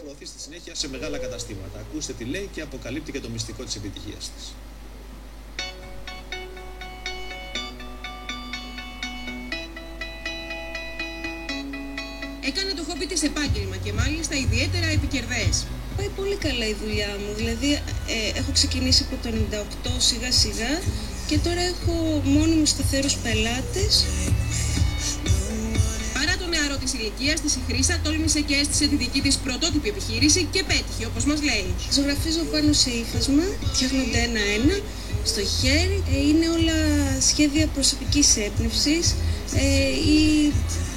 προωθεί στη συνέχεια σε μεγάλα καταστήματα. Ακούστε τι λέει και αποκαλύπτει και το μυστικό της επιτυχίας της. Έκανε το χόμπι της επάγγελμα και μάλιστα ιδιαίτερα επικερδές. Πάει πολύ καλά η δουλειά μου, δηλαδή έχω ξεκινήσει από το 98 σιγά σιγά και τώρα έχω μόνιμους σταθερούς πελάτες. Παρά το νεαρό της ηλικίας της, η Χρύσα τόλμησε και έστησε τη δική της πρωτότυπη επιχείρηση και πέτυχε, όπως μας λέει. Ζωγραφίζω πάνω σε ύφασμα, φτιάχνονται ένα-ένα, στο χέρι. Είναι όλα σχέδια προσωπικής έμπνευσης ή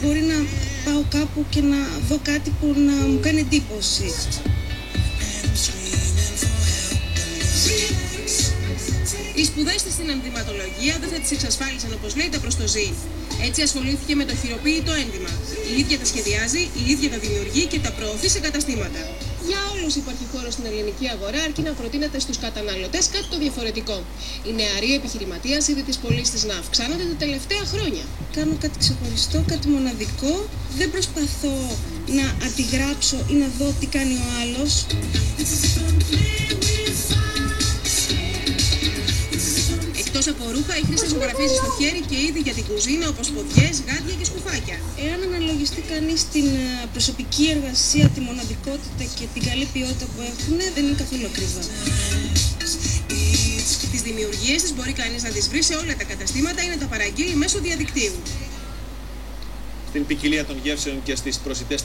μπορεί να πάω κάπου και να δω κάτι που να μου κάνει εντύπωση. Οι σπουδές της στην ενδυματολογία δεν θα της εξασφάλισαν, όπως λέει, τα προστοζή. Έτσι ασχολήθηκε με το χειροποίητο ένδυμα. Η ίδια τα σχεδιάζει, η ίδια τα δημιουργεί και τα προωθεί σε καταστήματα. Για όλους υπάρχει χώρος στην ελληνική αγορά, αρκεί να προτείνεται στους καταναλωτές κάτι το διαφορετικό. Η νεαρή επιχειρηματίας είδε τις πωλήσεις της να αυξάνονται τα τελευταία χρόνια. Κάνω κάτι ξεχωριστό, κάτι μοναδικό. Δεν προσπαθώ να αντιγράψω ή να δω τι κάνει ο άλλος. Εκτός από ρούχα, η Χρύσα ζωγραφίζει στο χέρι και είδη για την κουζίνα, όπως ποδιές, γάντια και σκουφάκια. Εάν αναλογιστεί κανείς την προσωπική εργασία, τη μοναδικότητα και την καλή ποιότητα που έχουν, δεν είναι καθόλου ακριβά. Τις δημιουργίες της μπορεί κανείς να τις βρει σε όλα τα καταστήματα ή να τα παραγγείλει μέσω διαδικτύου. Στην ποικιλία των γεύσεων και στις προσιτές